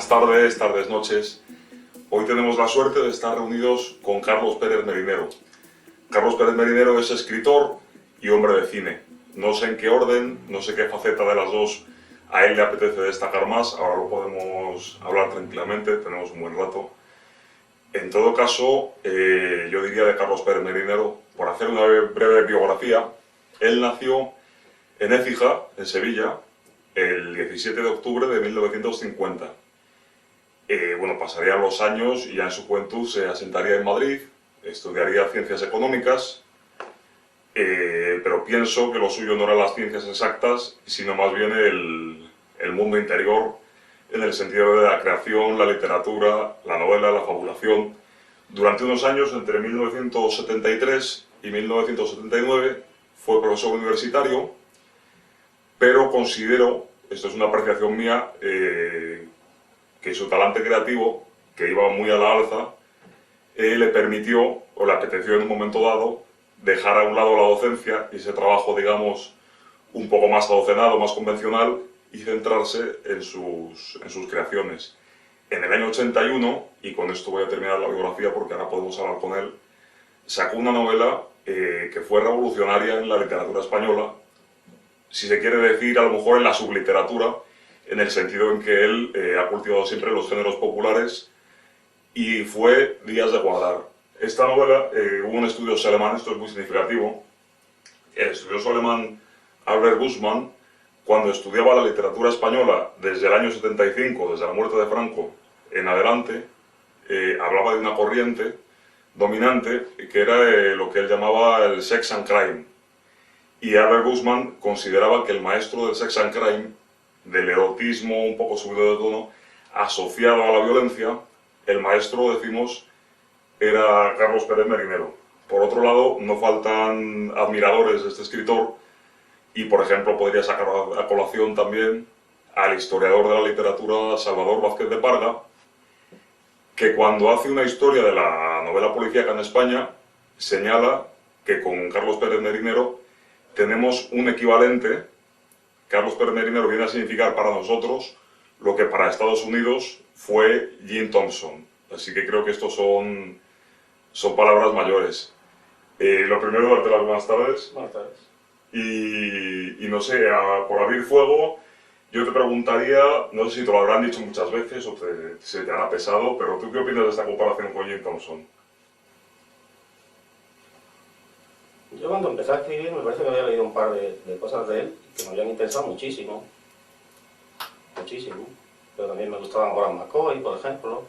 buenas tardes, noches. Hoy tenemos la suerte de estar reunidos con Carlos Pérez Merinero. Carlos Pérez Merinero es escritor y hombre de cine. No sé en qué orden, no sé qué faceta de las dos a él le apetece destacar más. Ahora lo podemos hablar tranquilamente, tenemos un buen rato. En todo caso, yo diría de Carlos Pérez Merinero, por hacer una breve biografía, él nació en Écija, en Sevilla, el 17 de octubre de 1950. Bueno, pasarían los años y ya en su juventud se asentaría en Madrid, estudiaría ciencias económicas, pero pienso que lo suyo no eran las ciencias exactas, sino más bien el mundo interior, en el sentido de la creación, la literatura, la novela, la fabulación. Durante unos años, entre 1973 y 1979, fue profesor universitario, pero considero, esto es una apreciación mía, que su talante creativo, que iba muy a la alza, le permitió, o le apeteció en un momento dado, dejar a un lado la docencia y ese trabajo, digamos, un poco más adocenado, más convencional, y centrarse en sus creaciones. En el año 81, y con esto voy a terminar la biografía porque ahora podemos hablar con él, sacó una novela que fue revolucionaria en la literatura española, si se quiere decir, a lo mejor en la subliteratura, en el sentido en que él ha cultivado siempre los géneros populares, y fue Días de Guardar. Esta novela, hubo un estudioso alemán, esto es muy significativo, el estudioso alemán Albert Bussmann, cuando estudiaba la literatura española desde el año 75, desde la muerte de Franco en adelante, hablaba de una corriente dominante que era lo que él llamaba el sex and crime. Y Albert Bussmann consideraba que el maestro del sex and crime, del erotismo un poco subido de tono, asociado a la violencia, el maestro, decimos, era Carlos Pérez Merinero. Por otro lado, no faltan admiradores de este escritor, y por ejemplo podría sacar a colación también al historiador de la literatura Salvador Vázquez de Parga, que cuando hace una historia de la novela policíaca en España, señala que con Carlos Pérez Merinero tenemos un equivalente. Carlos Pérez Merinero viene a significar para nosotros lo que para Estados Unidos fue Jim Thompson. Así que creo que estos son palabras mayores. Lo primero, darte las buenas tardes. Buenas tardes. Y no sé, por abrir fuego, yo te preguntaría, no sé si te lo habrán dicho muchas veces o se te hará pesado, pero ¿tú qué opinas de esta comparación con Jim Thompson? Yo cuando empecé a escribir me parece que había leído un par de cosas de él que me habían interesado muchísimo. Muchísimo. Pero también me gustaban Horace McCoy, por ejemplo.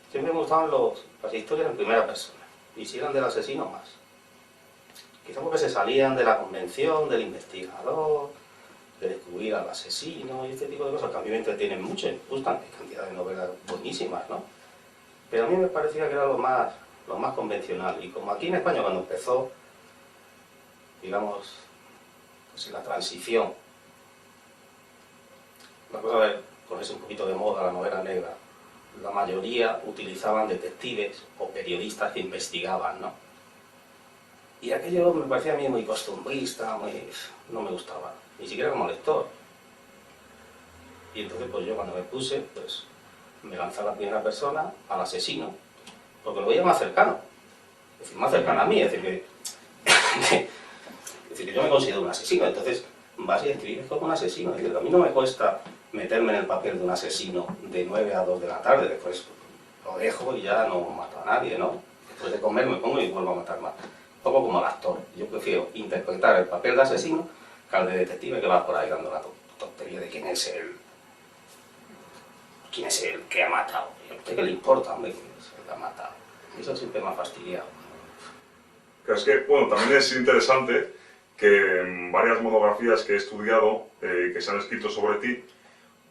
Siempre me gustaban las historias en primera persona. Y si eran del asesino, más. Quizá porque se salían de la convención del investigador, de descubrir al asesino y este tipo de cosas que a mí me entretienen mucho y me gustan. Hay cantidad de novelas buenísimas, ¿no? Pero a mí me parecía que era lo más convencional. Y como aquí en España cuando empezó, digamos, pues en la transición, la cosa de ponerse un poquito de moda la novela negra, la mayoría utilizaban detectives o periodistas que investigaban, ¿no? Y aquello me parecía a mí muy costumbrista, no me gustaba, ni siquiera como lector. Y entonces pues yo cuando me puse, pues me lancé a la primera persona, al asesino, porque lo veía más cercano. Es decir, más cercano a mí, es decir, que yo me considero un asesino, entonces vas y escribes como un asesino. Es decir, a mí no me cuesta meterme en el papel de un asesino de 9 a 2 de la tarde, después lo dejo y ya no mato a nadie, ¿no? Después de comer me pongo y vuelvo a matar más. Un poco como el actor. Yo prefiero interpretar el papel de asesino que al de detective que va por ahí dando la tontería de quién es el que ha matado. ¿A usted qué le importa, hombre, quién es el que ha matado? Eso siempre me ha fastidiado. Pero es que, bueno, también es interesante que en varias monografías que he estudiado, que se han escrito sobre ti,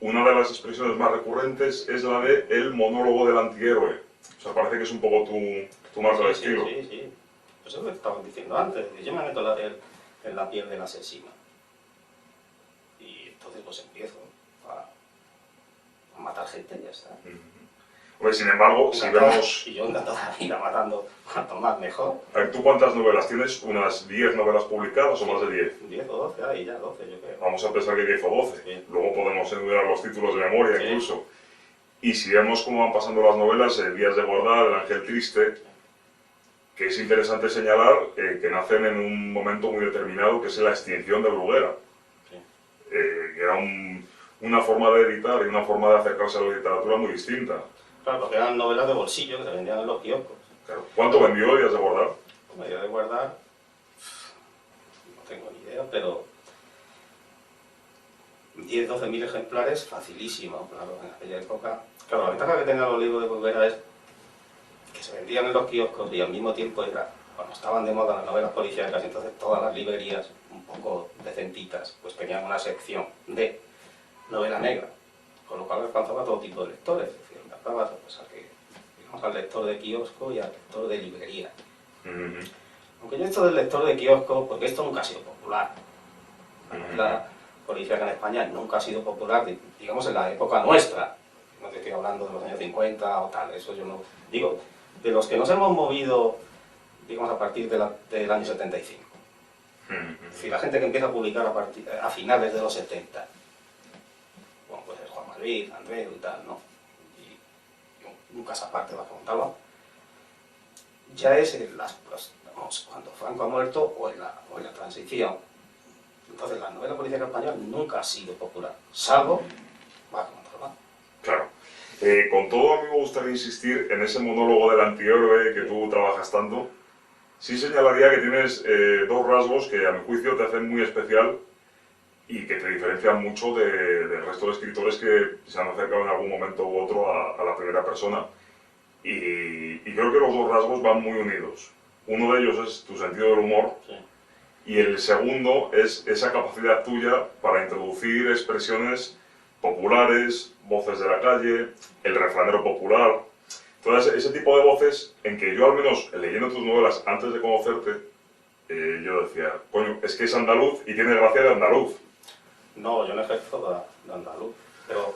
una de las expresiones más recurrentes es la de el monólogo del antihéroe. O sea, parece que es un poco tu marca de estilo. Sí. Pues eso es lo que estaban diciendo antes. Yo me meto en la piel del asesino. Y entonces pues empiezo a matar gente y ya está. Pues, sin embargo, si vemos... Y yo encantado de la vida matando, cuanto más mejor. ¿Tú cuántas novelas tienes? ¿Unas 10 novelas publicadas o más de 10? 10 o 12, ahí ya 12 yo creo. Vamos a pensar que 10 o 12. Sí. Luego podemos enumerar los títulos de memoria incluso. Y si vemos cómo van pasando las novelas, Días de guardar, El ángel triste, que es interesante señalar que nacen en un momento muy determinado, que es la extinción de Bruguera. Sí. Que era una forma de editar y una forma de acercarse a la literatura muy distinta. Claro, porque eran novelas de bolsillo que se vendían en los kioscos. Claro. ¿Cuánto vendió Días de guardar? Como Días de guardar, no tengo ni idea, pero 10-12 mil ejemplares, facilísimo, claro, en aquella época. Claro, la ventaja que tenían los libros de Bruguera es que se vendían en los kioscos y al mismo tiempo era, cuando estaban de moda las novelas policíacas, entonces todas las librerías un poco decentitas, pues tenían una sección de novela negra, con lo cual alcanzaba todo tipo de lectores, es decir, alcanzaba pues, al lector de kiosco y al lector de librería. Aunque yo esto del lector de kiosco, porque esto nunca ha sido popular, la novela policíaca en España nunca ha sido popular, digamos en la época nuestra, no te estoy hablando de los años 50 o tal, eso yo no digo, de los que nos hemos movido, digamos, a partir del año 75. Es decir, la gente que empieza a publicar a finales de los 70. Bueno, pues es Juan Madrid, Andreu y tal, ¿no? Y un caso aparte va a contarlo. Ya es vamos, cuando Franco ha muerto o en la transición. Entonces la novela policíaca española nunca ha sido popular, salvo va a contarlo. Claro. Con todo, a mí me gustaría insistir en ese monólogo del antihéroe que tú trabajas tanto. Sí señalaría que tienes dos rasgos que a mi juicio te hacen muy especial y que te diferencian mucho del resto de escritores que se han acercado en algún momento u otro a la primera persona. Y creo que los dos rasgos van muy unidos. Uno de ellos es tu sentido del humor, Sí. y el segundo es esa capacidad tuya para introducir expresiones populares, voces de la calle, el refranero popular. Entonces, ese tipo de voces en que yo, al menos leyendo tus novelas antes de conocerte, yo decía, coño, es que es andaluz y tiene gracia de andaluz. No, yo no ejerzo de andaluz, pero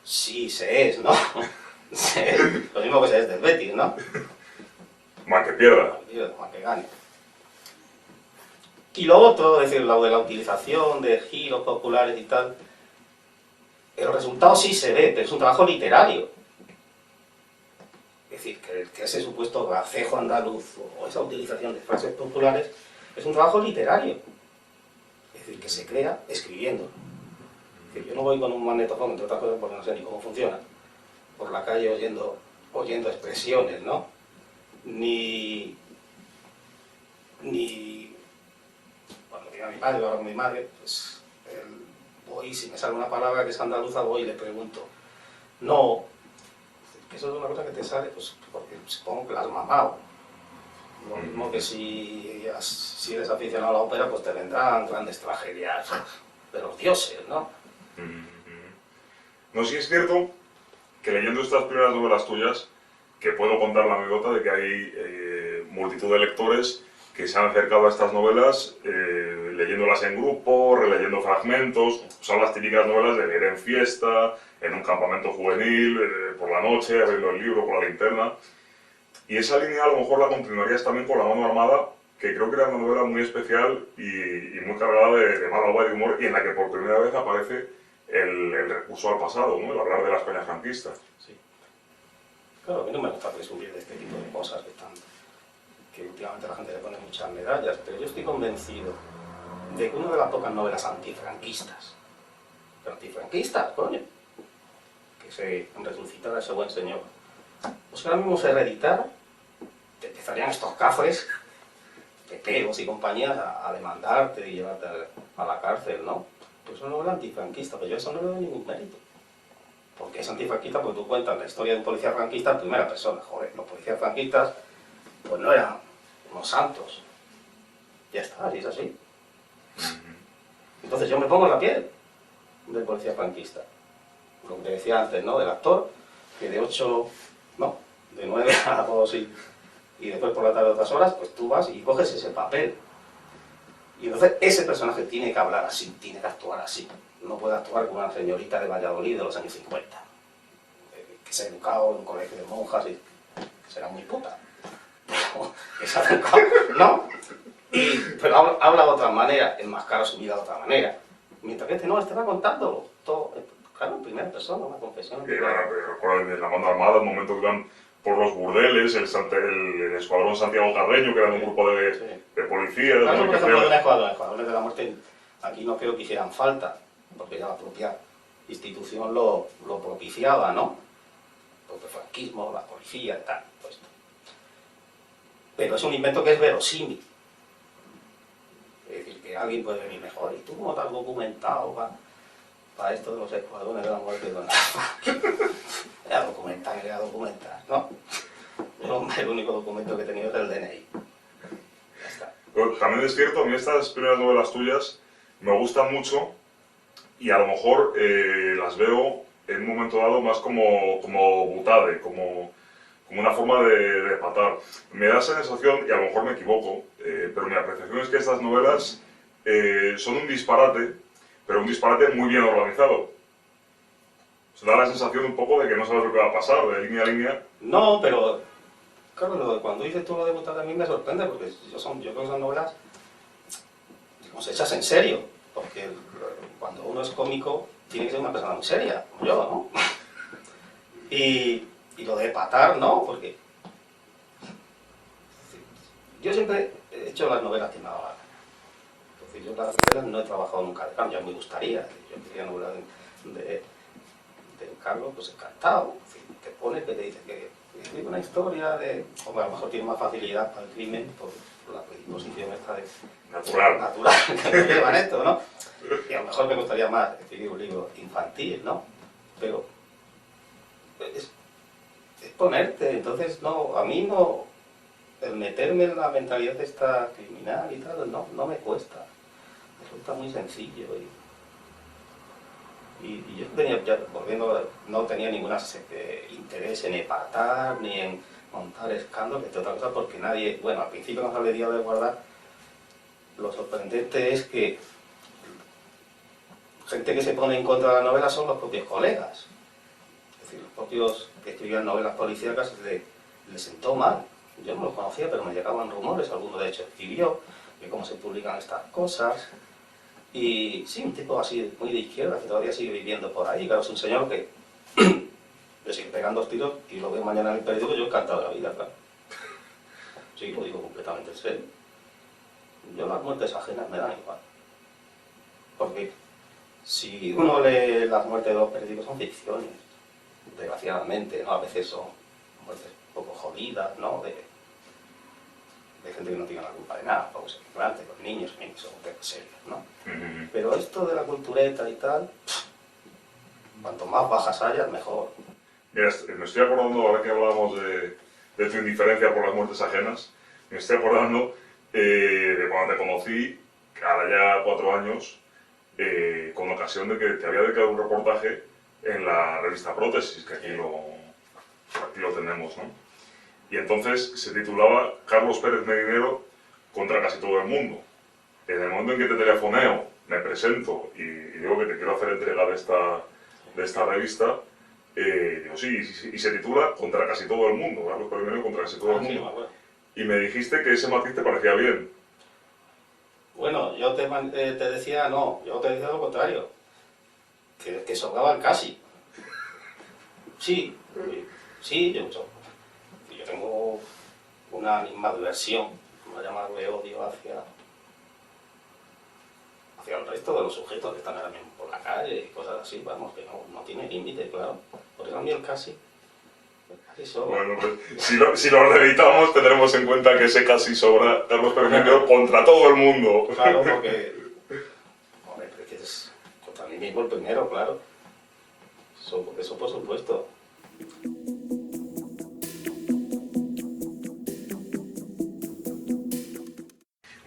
sí se es, ¿no? Se es, lo mismo que se es del Betis, ¿no? Más que piedra. Más que gane. Y lo otro, es decir, lo de la utilización de giros populares y tal, el resultado sí se ve, pero es un trabajo literario. Es decir, que ese supuesto gracejo andaluz o esa utilización de frases populares es un trabajo literario. Es decir, que se crea escribiendo. Es decir, yo no voy con un magnetofón, entre otras cosas, porque no sé ni cómo funciona, por la calle oyendo expresiones, ¿no? Ni cuando viene a mi padre o ahora con mi madre, pues voy, si me sale una palabra que es andaluza, voy y le pregunto. No, eso es una cosa que te sale, pues porque supongo que la has mamado. Lo mismo que si eres aficionado a la ópera, pues te vendrán grandes tragedias de los dioses, ¿no? No, sí es cierto que leyendo estas primeras novelas tuyas, que puedo contar la anécdota de que hay multitud de lectores que se han acercado a estas novelas leyéndolas en grupo, releyendo fragmentos. Son las típicas novelas de leer en fiesta, en un campamento juvenil, por la noche, abriendo el libro con la linterna. Y esa línea a lo mejor la continuarías también con La mano armada, que creo que era una novela muy especial y muy cargada de mala uva y de humor, y en la que por primera vez aparece el recurso al pasado, ¿no? El hablar de la España franquista. Sí. Claro, a mí no me gusta presumir de este tipo de cosas que últimamente la gente le pone muchas medallas, pero yo estoy convencido de que una de las pocas novelas antifranquistas, pero antifranquistas, coño, que se resucitara ese buen señor, pues que ahora mismo se reeditara, te empezarían estos cafres, peperos y compañías a demandarte y llevarte a la cárcel, ¿no? Pues es una novela antifranquista, pero yo eso no le doy ningún mérito. Porque es antifranquista porque tú cuentas la historia de un policía franquista en primera persona. Joder, los policías franquistas pues no eran unos santos. Ya está, así es así. Entonces yo me pongo en la piel del policía franquista. Lo que te decía antes, ¿no? Del actor, que de 9 a 2 y después por la tarde otras horas, pues tú vas y coges ese papel. Y entonces ese personaje tiene que hablar así, tiene que actuar así. No puede actuar como una señorita de Valladolid de los años 50, que se ha educado en un colegio de monjas y que será muy puta. Que se ha educado, ¿no? Pero habla de otra manera, enmascara su vida de otra manera. Mientras que este va contando todo. Claro, en primera persona, una confesión. Recuerdo en la mano armada, el momento que iban por los burdeles, el escuadrón Santiago Carreño, que era un grupo de policías. Claro, ¿no? por ejemplo, de un escuadrones de la muerte, aquí no creo que hicieran falta, porque ya la propia institución lo propiciaba, ¿no? Porque el franquismo, la policía y tal, todo esto. Pero es un invento que es verosímil. Es decir, que alguien puede venir mejor. ¿Y tú cómo te has documentado para esto de los escuadrones de la muerte? Voy a documentar, ¿no? Yo, el único documento que he tenido es el DNI. Ya está. Pero también es cierto, a mí estas primeras novelas tuyas me gustan mucho y a lo mejor las veo en un momento dado más como butade, como una forma de patar. Me da esa sensación, y a lo mejor me equivoco, pero mi apreciación es que estas novelas son un disparate, pero un disparate muy bien organizado. Se da la sensación un poco de que no sabes lo que va a pasar, de línea a línea. No, pero claro, cuando dices tú lo de butade a mí me sorprende, porque yo creo que son novelas, digamos, hechas en serio, porque cuando uno es cómico tiene que ser una persona muy seria, como yo, ¿no? Y lo de patar, ¿no? Porque yo siempre he hecho las novelas que me daban. Entonces yo las novelas no he trabajado nunca de Carlos, ya me gustaría. Yo quería novelas de Carlos, pues encantado. En fin, te pone que te dice que escribe una historia de... Hombre, a lo mejor tiene más facilidad para el crimen por la predisposición esta de... Natural que me llevan esto, ¿no? Y a lo mejor me gustaría más escribir un libro infantil, ¿no? Pero es ponerte, entonces no, a mí no, el meterme en la mentalidad esta criminal y tal, no me cuesta, me resulta muy sencillo y yo tenía, ya volviendo, no tenía ningún interés en empatar ni en montar escándalos, entre otras cosas porque nadie, bueno, al principio nos había de guardar, lo sorprendente es que gente que se pone en contra de la novela son los propios colegas. Es decir, los propios que escribían novelas policíacas les sentó mal. Yo no los conocía, pero me llegaban rumores, alguno de hecho escribió, de cómo se publican estas cosas. Y sí, un tipo así muy de izquierda, que todavía sigue viviendo por ahí. Claro, es un señor que le sigue pegando tiros y lo veo mañana en el periódico, yo encantado de la vida, claro. Sí, lo digo completamente en serio. Yo las muertes ajenas me dan igual. Porque si uno lee las muertes de los periódicos son ficciones. Desgraciadamente, ¿no? A veces son muertes un poco jodidas, ¿no? De gente que no tiene la culpa de nada, porque se implante con niños son temas serios, ¿no? Pero esto de la cultureta y tal, cuanto más bajas hayas, mejor. Mira, me estoy acordando, ahora que hablábamos de tu indiferencia por las muertes ajenas, me estoy acordando de cuando te conocí, ahora ya 4 años, con ocasión de que te había dedicado un reportaje en la revista Prótesis, que aquí lo tenemos, ¿no? Y entonces se titulaba Carlos Pérez Merinero contra casi todo el mundo. En el momento en que te telefoneo, me presento y digo que te quiero hacer entrega de esta revista, digo, sí, y se titula Contra casi todo el mundo, Carlos Pérez Merinero contra casi todo el mundo. Y me dijiste que ese matiz te parecía bien. Bueno, yo te decía no, yo te decía lo contrario, que sobraba el casi. Sí, yo tengo una animadversión, vamos a llamarle odio hacia el resto de los sujetos que están ahora mismo por la calle y cosas así, vamos, que no tiene límite, claro. Por eso a mí el casi sobra. Bueno, pues, si lo reeditamos tendremos en cuenta que ese casi sobra Carlos Pérez Merinero contra todo el mundo. Claro, porque... Hombre, pero es que es contra mí mismo el primero, claro. Eso por supuesto.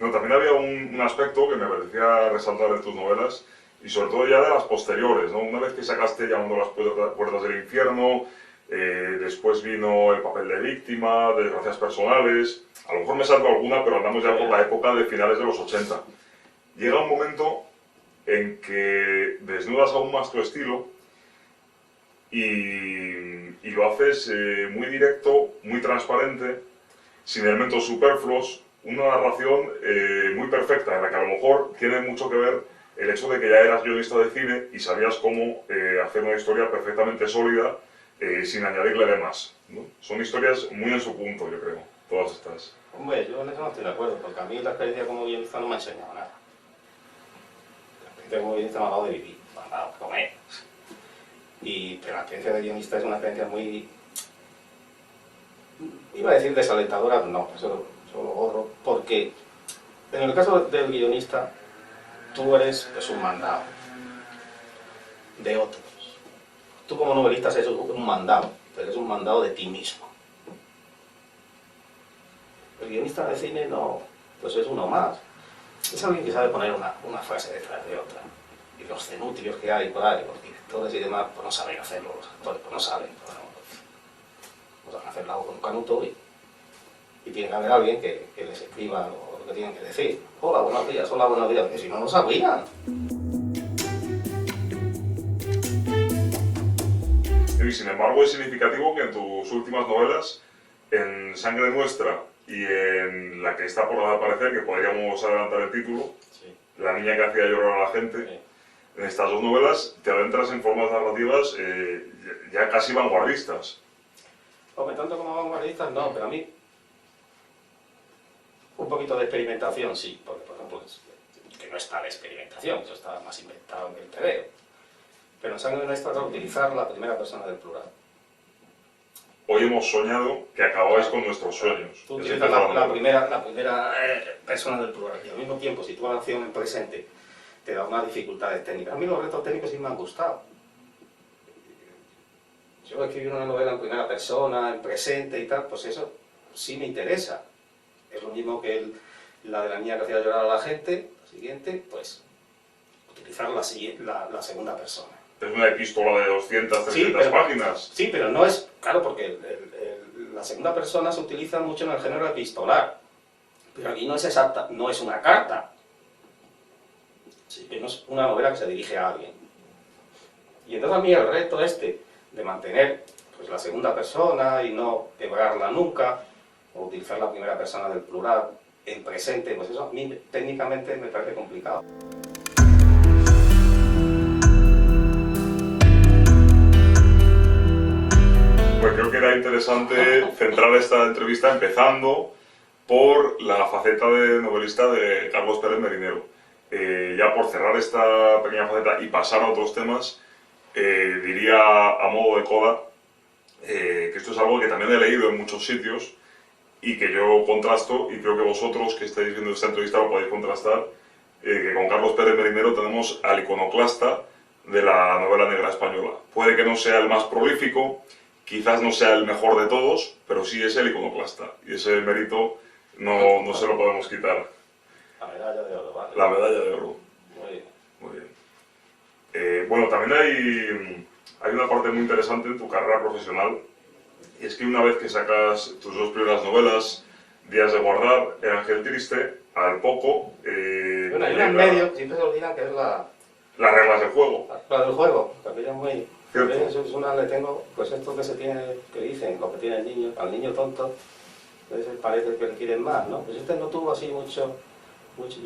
No, también había un aspecto que me parecía resaltar en tus novelas, y sobre todo ya de las posteriores, ¿no? Una vez que sacaste Llamando a las puertas del infierno, después vino El papel de víctima, Desgracias personales, a lo mejor me salto alguna, pero andamos ya por la época de finales de los 80. Llega un momento en que desnudas aún más tu estilo y lo haces muy directo, muy transparente, sin elementos superfluos, una narración muy perfecta, en la que a lo mejor tiene mucho que ver el hecho de que ya eras guionista de cine y sabías cómo hacer una historia perfectamente sólida sin añadirle de más, ¿no? Son historias muy en su punto, yo creo, todas estas. Hombre, yo en eso no estoy de acuerdo, porque a mí la experiencia como guionista no me ha enseñado nada. La experiencia como guionista me ha dado de vivir, me ha dado de comer. Pero la experiencia de guionista es una experiencia muy... Iba a decir desalentadora, no, eso lo borro, porque en el caso del guionista, tú eres pues, un mandado de otros. Tú como novelista eres un mandado, pero eres un mandado de ti mismo. El guionista de cine no, pues es uno más. Es alguien que sabe poner una frase detrás de otra. Y los cenutrios que hay por ahí, los directores y demás, pues no saben hacerlo, los actores pues no saben. Pues van a hacer algo con un canuto y tiene que haber alguien que les escriba lo que tienen que decir. Hola, buenos días, que si no, no sabían. Y sin embargo es significativo que en tus últimas novelas, en Sangre Nuestra y en la que está por aparecer, que podríamos adelantar el título, Sí. La niña que hacía llorar a la gente, Sí. en estas dos novelas te adentras en formas narrativas ya casi vanguardistas. Hombre, tanto como vanguardistas no, pero a mí un poquito de experimentación sí, porque por ejemplo, que no está la experimentación, eso está más inventado en el TVO. Pero en Sangre Nuestra trata de utilizar la primera persona del plural. Hoy hemos soñado que acabáis con nuestros sueños. Tú Es utilizas empezar la primera persona del plural y al mismo tiempo si tú la acción en presente te da unas dificultades técnicas. A mí los retos técnicos sí me han gustado. Yo escribir una novela en primera persona, en presente y tal, pues eso sí me interesa. Es lo mismo que la de la niña que hacía llorar a la gente, la siguiente, pues utilizar la segunda persona. Es una epístola de 200, 300 Sí, pero- páginas. Sí, pero no es, claro, porque la segunda persona se utiliza mucho en el género epistolar, pero aquí no es exacta, no es una carta, sí, que no es una novela que se dirige a alguien. Y entonces a mí el reto de mantener pues, la segunda persona y no quebrarla nunca, o utilizar la primera persona del plural en presente, pues eso a mí técnicamente me parece complicado. Pues creo que era interesante centrar esta entrevista empezando por la faceta de novelista de Carlos Pérez Merinero. Ya por cerrar esta pequeña faceta y pasar a otros temas, diría a modo de coda que esto es algo que también he leído en muchos sitios y que yo contrasto, y creo que vosotros que estáis viendo esta entrevista lo podéis contrastar, que con Carlos Pérez Merinero tenemos al iconoclasta de la novela negra española. Puede que no sea el más prolífico, quizás no sea el mejor de todos, pero sí es el iconoclasta, y ese mérito no se lo podemos quitar. La medalla de oro, ¿vale? La medalla de oro. Muy bien. Muy bien. Bueno, también hay una parte muy interesante en tu carrera profesional, y es que una vez que sacas tus dos primeras novelas, Días de guardar, El ángel triste, al poco... Bueno, hay una en medio que siempre se olvidan que es la las reglas del juego. del juego, que aquella es muy... Cierto. Eso es una, le tengo, pues esto que se tiene, que dicen, lo que tiene el niño, al niño tonto, entonces parece que le quieren más, ¿no? Pues este no tuvo así mucho.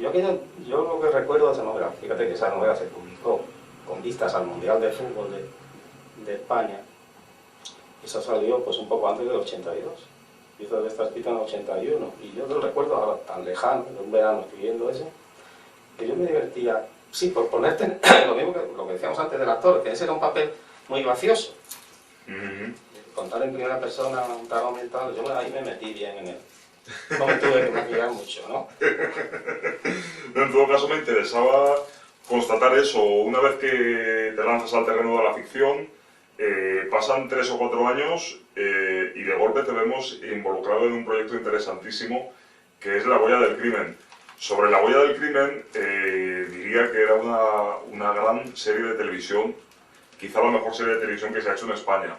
Yo lo que recuerdo de esa novela, fíjate que esa novela se publicó con vistas al Mundial de Fútbol de España, eso salió pues un poco antes del 82, y eso debe estar escrito en el 81, y yo lo recuerdo ahora tan lejano, de un verano escribiendo ese, que yo me divertía, sí, por ponerte lo mismo que lo que decíamos antes del actor, que ese era un papel muy gracioso. Contar en primera persona un trago mental, yo ahí me metí bien en él. No me tuve que maquillar mucho, ¿no? En todo caso me interesaba constatar eso. Una vez que te lanzas al terreno de la ficción, pasan 3 o 4 años y de golpe te vemos involucrado en un proyecto interesantísimo que es La huella del crimen. Sobre La huella del crimen diría que era una gran serie de televisión, quizá la mejor serie de televisión que se ha hecho en España.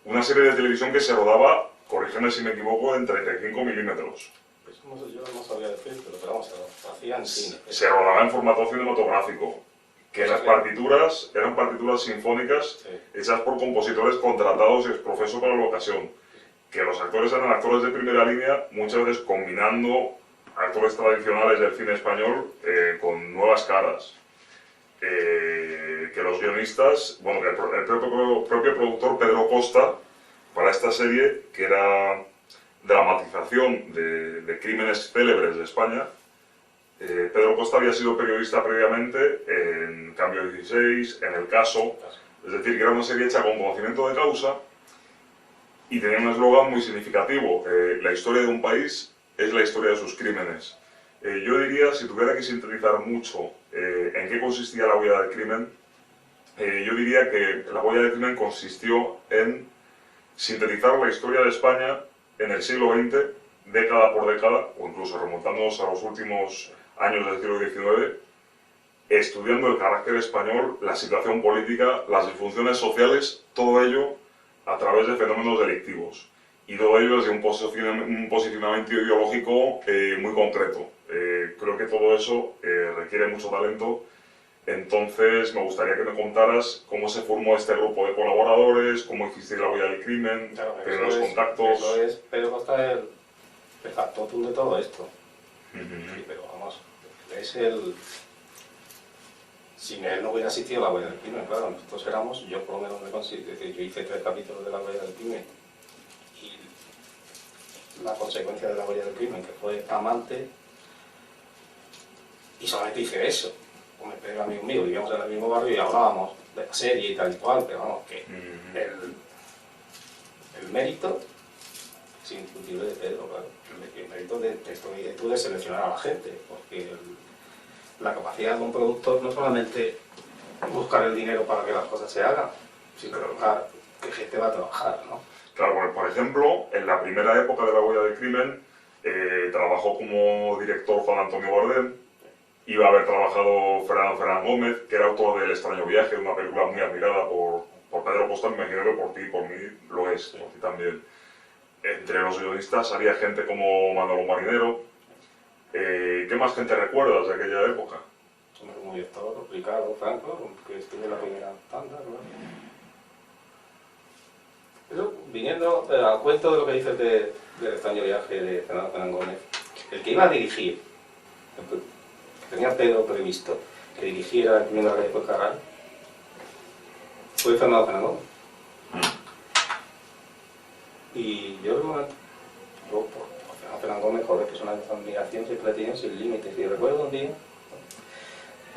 Una serie de televisión que se rodaba, corrígeme si me equivoco, en 35 milímetros. Pues yo no sabía decirlo, pero vamos, lo hacía en cine. Se rodaba en formato cinematográfico, que las partituras eran partituras sinfónicas Sí. hechas por compositores contratados y exprofeso para la ocasión, que los actores eran actores de primera línea, muchas veces combinando actores tradicionales del cine español con nuevas caras. que los guionistas, bueno, que el propio productor Pedro Costa, para esta serie, que era dramatización de crímenes célebres de España, Pedro Costa había sido periodista previamente en Cambio 16, en El Caso, es decir, que era una serie hecha con conocimiento de causa y tenía un eslogan muy significativo: la historia de un país es la historia de sus crímenes. Yo diría, si tuviera que sintetizar mucho en qué consistía La huella del crimen, yo diría que La huella del crimen consistió en sintetizar la historia de España en el siglo XX, década por década, o incluso remontándonos a los últimos años del siglo XIX, estudiando el carácter español, la situación política, las disfunciones sociales, todo ello a través de fenómenos delictivos. Y todo ello desde un posicionamiento ideológico muy concreto. Creo que todo eso requiere mucho talento. Entonces me gustaría que me contaras cómo se formó este grupo de colaboradores, cómo hiciste La huella del crimen, Claro, primeros contactos. Eso es Pedro Costa el factotum de todo esto. Uh-huh. Sí, pero vamos, es el... Sin él no hubiera existido La huella del crimen, claro, nosotros éramos, yo por lo menos me considero, es decir, yo hice 3 capítulos de La huella del crimen y la consecuencia de La huella del crimen, que fue amante, y solamente hice eso. Con el Pedro, amigo mío, vivíamos en el mismo barrio y hablábamos de la serie y tal y cual, pero vamos, que el mérito es indiscutible de Pedro, claro, el mérito de esto y de tú de seleccionar a la gente, porque la capacidad de un productor no solamente buscar el dinero para que las cosas se hagan, sino buscar qué gente va a trabajar, ¿no? Claro, por ejemplo, en la primera época de La huella del crimen trabajó como director Juan Antonio Bardem, iba a haber trabajado Fernán Gómez, que era autor de El extraño viaje, una película muy admirada por Pedro Costa, me imagino que por ti y por mí lo es, por ti también. Entre los guionistas había gente como Manolo Marinero. ¿Qué más gente recuerdas de aquella época? Como director, Ricardo Franco, que estuvo en la primera tanda, ¿no? Pero, viniendo al cuento de lo que dices del extraño viaje de Fernán Gómez, el que iba a dirigir, que tenía Pedro previsto que dirigiera el crimen de la calle Fuencarral, fue Fernán Gómez. Y yo por Fernán Gómez, joder, que es una admiración siempre tiene sin límites. Y recuerdo un día,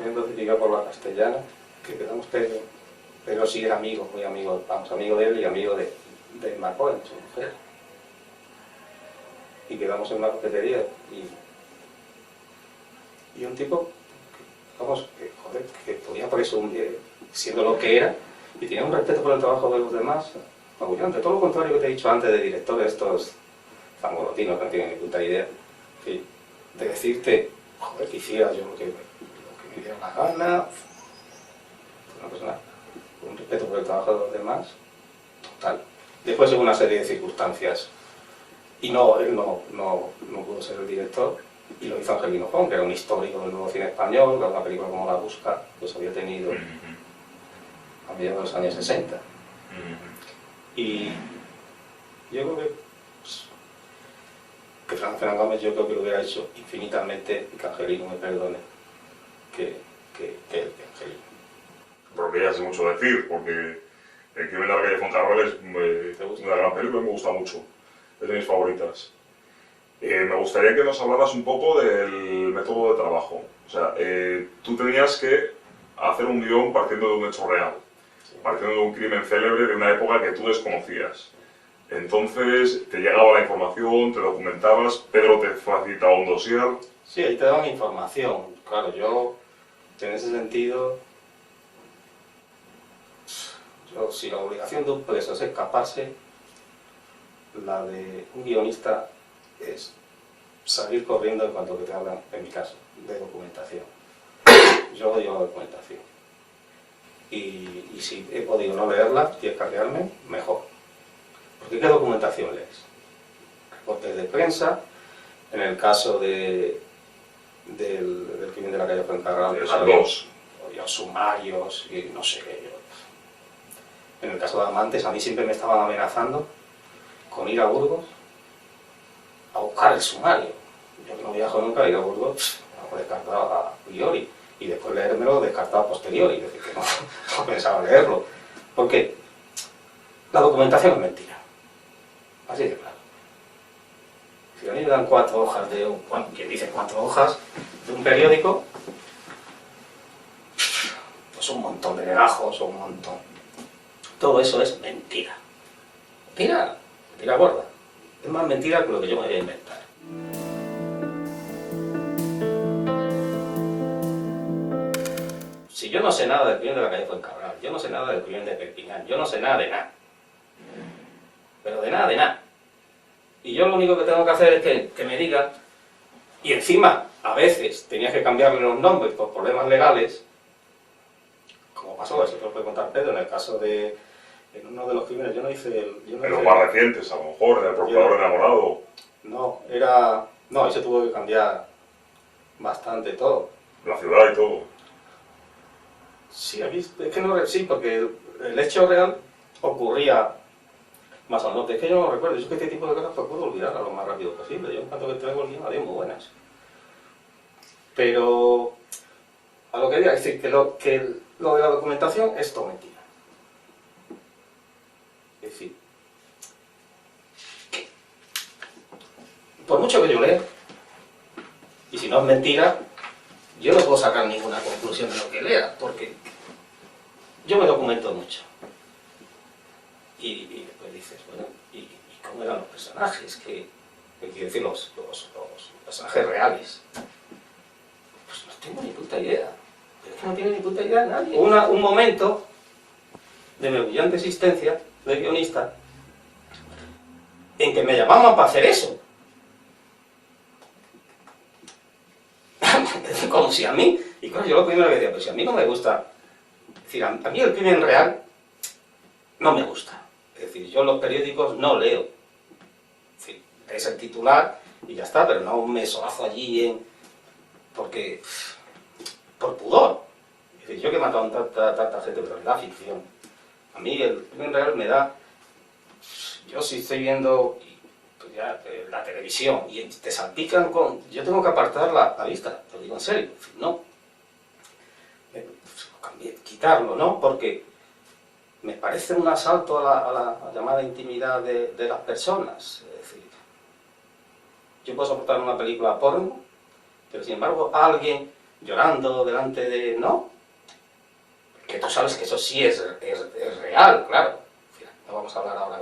entonces llegué por la Castellana, que quedamos Pedro sí era amigo, muy amigo, vamos, amigo de él y amigo de Marco, de su mujer. Y quedamos en una cafetería y un tipo, vamos, que podía presumir, siendo lo que era, y tenía un respeto por el trabajo de los demás, magullante, todo lo contrario que te he dicho antes de directores estos zangolotinos que no tienen ni puta idea, de decirte, joder, que hiciera yo lo que me diera la gana, una persona con un respeto por el trabajo de los demás, total. Después de una serie de circunstancias, y no, él no pudo ser el director, y lo hizo Angelino Fon, que era un histórico del nuevo cine español, que una película como La Busca, pues había tenido a mediados de los años 60. Y yo creo que Fernán Gómez yo creo que lo hubiera hecho infinitamente, y que Angelino me perdone, que Angelino. Pero que ya sé mucho decir, porque El crimen de la calle Fuencarral es una gran película y me gusta mucho, es de mis favoritas. Me gustaría que nos hablaras un poco del método de trabajo. O sea, tú tenías que hacer un guión partiendo de un hecho real, partiendo de un crimen célebre de una época que tú desconocías. Entonces te llegaba la información, te documentabas, Pedro te facilitaba un dossier. Sí, ahí te daban información. Claro, yo en ese sentido, si la obligación de un preso es escaparse, la de un guionista es salir corriendo en cuanto que te hablan, en mi caso, de documentación. Yo odio la documentación. Y si he podido no leerla y escaquearme, mejor. Porque ¿qué documentación lees? Reportes de prensa, en el caso del crimen de la calle Fuencarral, pues había sumarios y no sé qué. En el caso de Amantes, a mí siempre me estaban amenazando con ir a Burgos a buscar el sumario. Yo que no viajo nunca, ir a Burgos, a descartar a priori. y después leérmelo descartado a posteriori, y decir que no, no pensaba leerlo. Porque la documentación es mentira. Así de claro. Si a mí me dan 4 hojas de un, bueno, quien dice 4 hojas de un periódico, pues un montón de legajos, un montón. Todo eso es mentira. Mentira, mentira gorda. Es más mentira que lo que yo me voy a inventar. Si yo no sé nada del crimen de la calle Fuencarral, yo no sé nada del crimen de Perpiñán, yo no sé nada de nada. Pero de nada, de nada. Y yo lo único que tengo que hacer es que me digan, y encima, a veces, tenía que cambiarle los nombres por problemas legales, como pasó, eso te lo puede contar Pedro, en el caso de, en uno de los crímenes, yo no hice el... En los más recientes, a lo mejor, en el procurador enamorado. No, era... No, ahí se tuvo que cambiar bastante todo. La ciudad y todo. Sí, aquí, es que no... Sí, porque el hecho real ocurría más al norte. Es que yo no lo recuerdo. Yo es que este tipo de cosas pues puedo olvidar a lo más rápido posible. Yo en cuanto que traigo el guión haré muy buenas. Pero... A lo que diga, es decir, que lo de la documentación es todo mentira. Es decir, por mucho que yo lea, y si no es mentira, yo no puedo sacar ninguna conclusión de lo que lea, porque yo me documento mucho. Y después dices, bueno, ¿y cómo eran los personajes? Quiero decir, los personajes reales. Pues no tengo ni puta idea. Pero es que no tiene ni puta idea nadie. Un momento de mi brillante existencia de guionista en que me llamaban para hacer eso. Como si a mí, y claro, yo lo primero que decía, pues si a mí no me gusta, es decir, a mí el crimen real no me gusta. Es decir, yo los periódicos no leo. Es decir, es el titular y ya está, pero no me solazo allí porque por pudor. Es decir, yo que he matado a tanta gente, pero es la ficción. A mí el crimen real me da... Yo si estoy viendo pues ya, la televisión y te salpican con... Yo tengo que apartar la vista, te lo digo en serio. En fin, no. Quitarlo, ¿no? Porque me parece un asalto a la llamada intimidad de las personas. Es decir, yo puedo soportar una película porno, pero sin embargo alguien llorando delante de... ¿no? Que tú sabes que eso sí es real, claro. No vamos a hablar ahora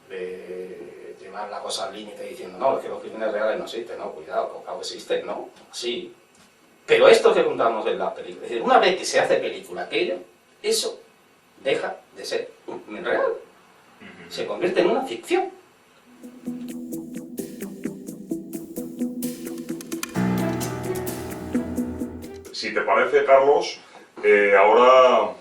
de llevar la cosa al límite diciendo, no, es que los crímenes reales no existen, no, cuidado, claro existen, no, sí. Pero esto que contamos en las películas, es decir, una vez que se hace película aquello, eso deja de ser un crimen real. Se convierte en una ficción. Si te parece, Carlos, ahora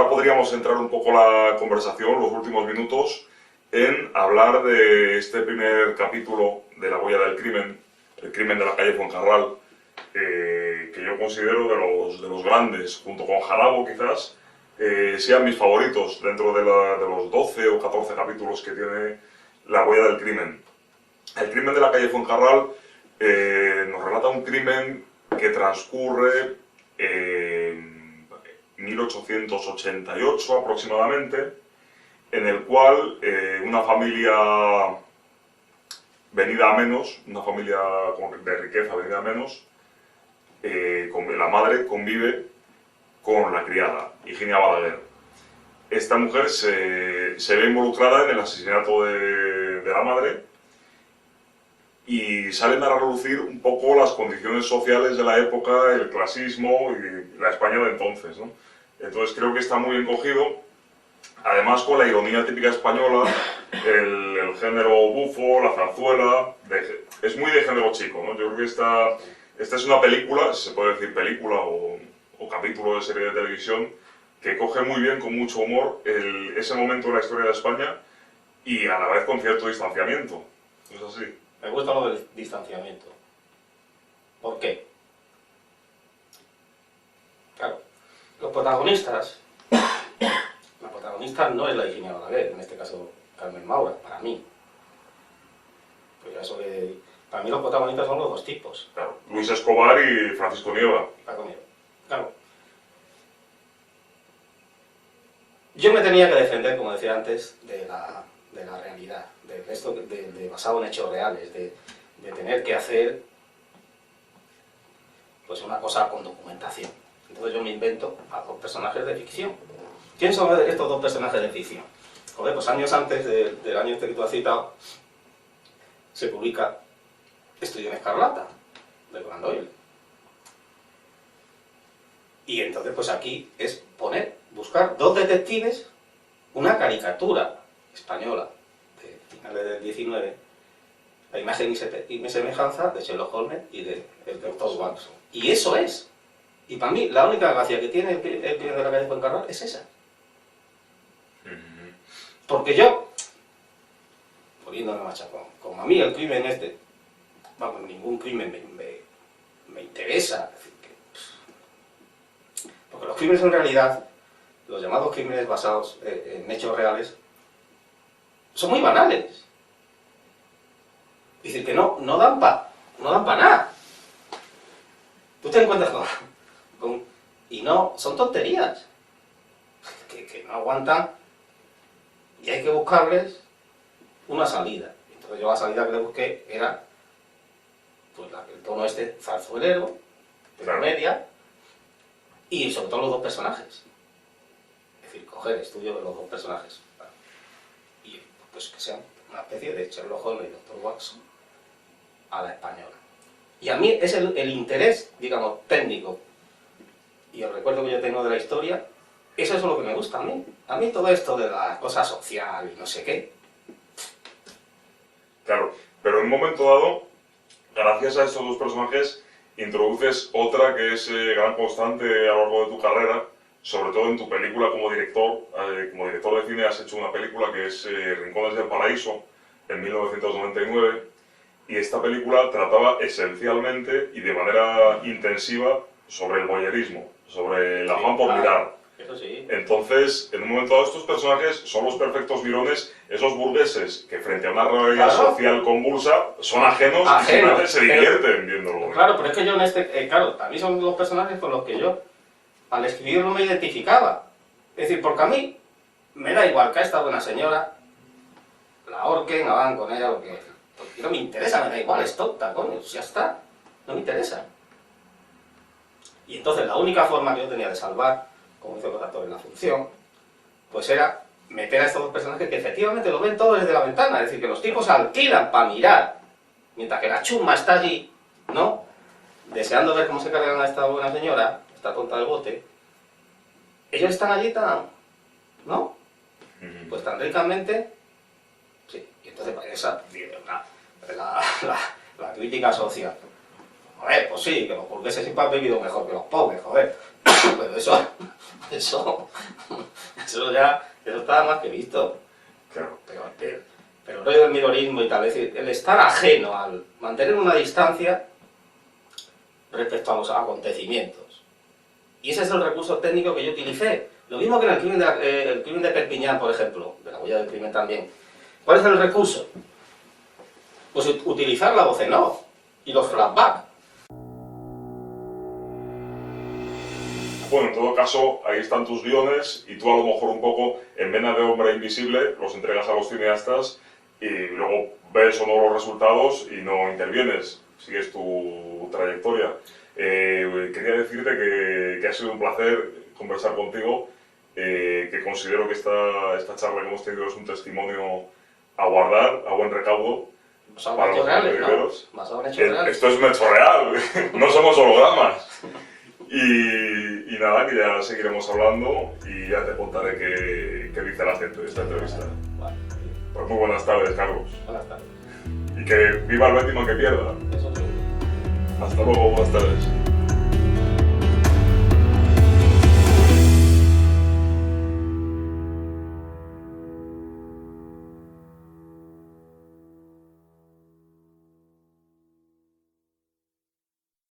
podríamos centrar un poco la conversación, los últimos minutos, en hablar de este primer capítulo de La huella del crimen, el crimen de la calle Fuencarral, que yo considero de los grandes, junto con Jarabo quizás, sean mis favoritos dentro de los 12 o 14 capítulos que tiene La huella del crimen. El crimen de la calle Fuencarral nos relata un crimen que transcurre en 1888 aproximadamente, en el cual una familia venida a menos, una familia de riqueza venida a menos, la madre convive con la criada, Higinia Balaguer. Esta mujer se ve involucrada en el asesinato de la madre y salen a relucir un poco las condiciones sociales de la época, el clasismo y la España de entonces, ¿no? Entonces creo que está muy bien cogido, además con la ironía típica española, el género bufo, la zarzuela, es muy de género chico, ¿no? Yo creo que esta es una película, si se puede decir película o capítulo de serie de televisión, que coge muy bien, con mucho humor, ese momento de la historia de España y a la vez con cierto distanciamiento. ¿Es así? Me gusta lo del distanciamiento. ¿Por qué? Claro, los protagonistas, la protagonista no es la Higinia Balaguer, en este caso Carmen Maura, para mí. Pues ya eso para mí los protagonistas son los dos tipos. Claro, Luis Escobar y Francisco Nieva. Paco Nieva. Claro. Yo me tenía que defender, como decía antes, de la realidad, de esto basado en hechos reales, de tener que hacer pues una cosa con documentación. Entonces yo me invento a dos personajes de ficción. ¿Quién son estos dos personajes de ficción? Joder, pues años antes del año este que tú has citado, se publica Estudio en Escarlata, de Conan Doyle. Y entonces pues aquí es buscar dos detectives, una caricatura española de finales del 19, la imagen y semejanza de Sherlock Holmes y del Dr. Watson. Y eso es. Y para mí la única gracia que tiene el crimen de la calle Fuencarral es esa. Porque yo, poniéndome machacón, como a mí el crimen vamos, ningún crimen me interesa. Es decir, porque los crímenes en realidad, los llamados crímenes basados en hechos reales, son muy banales. Es decir, que no dan para nada. Tú te encuentras y no, son tonterías que no aguantan y hay que buscarles una salida. Entonces yo la salida que le busqué era pues el tono zarzuelero, de comedia, y sobre todo los dos personajes. Es decir, coger estudio de los dos personajes y pues que sean una especie de Sherlock Holmes y Dr. Watson a la española. Y a mí es el interés, digamos, técnico y el recuerdo que yo tengo de la historia, eso es lo que me gusta a mí. A mí todo esto de la cosa social y no sé qué. Claro, pero en un momento dado, gracias a estos dos personajes, introduces otra que es gran constante a lo largo de tu carrera, sobre todo en tu película como director. Como director de cine has hecho una película que es Rincones del Paraíso, en 1999, y esta película trataba esencialmente y de manera intensiva sobre el voyerismo, sobre el afán por mirar. Eso sí. Entonces, en un momento dado, estos personajes son los perfectos virones, esos burgueses que frente a una realidad social convulsa son ajenos y simplemente se divierten viéndolo. Claro, pero es que yo claro, a mí son los personajes con los que yo, al escribirlo, me identificaba. Es decir, porque a mí me da igual que a esta buena señora la ahorquen, hagan con ella lo que... Porque no me interesa, me da igual, es tonta, coño, ya está, no me interesa. Y entonces la única forma que yo tenía de salvar, como hizo los actores en La Función, pues era meter a estos dos personajes que efectivamente lo ven todo desde la ventana, es decir, que los tipos alquilan para mirar, mientras que la chusma está allí, ¿no? Deseando ver cómo se cargan a esta buena señora, esta tonta del bote. Ellos están allí ¿no? Pues tan ricamente, sí. Y entonces esa la crítica social. Joder, pues sí, que los burgueses siempre han vivido mejor que los pobres, joder. Pero eso está más que visto. Claro. Pero el rollo del minorismo y tal, es decir, el estar ajeno al mantener una distancia respecto a los acontecimientos. Y ese es el recurso técnico que yo utilicé. Lo mismo que en el crimen de Perpiñán, por ejemplo, de la huella del crimen también. ¿Cuál es el recurso? Pues utilizar la voz en off y los flashbacks. Bueno, en todo caso, ahí están tus guiones y tú a lo mejor un poco en vena de hombre invisible los entregas a los cineastas y luego ves o no los resultados y no intervienes, sigues tu trayectoria. Quería decirte que ha sido un placer conversar contigo, que considero que esta charla que hemos tenido es un testimonio a guardar, a buen recaudo. Para los reales, ¿no? Esto es un hecho real, no somos hologramas. Y nada, que ya seguiremos hablando y ya te contaré qué dice la gente de esta entrevista. Vale. Pues muy buenas tardes, Carlos. Buenas tardes. Y que viva el Betis, que pierda. Eso sí. Hasta luego, buenas tardes.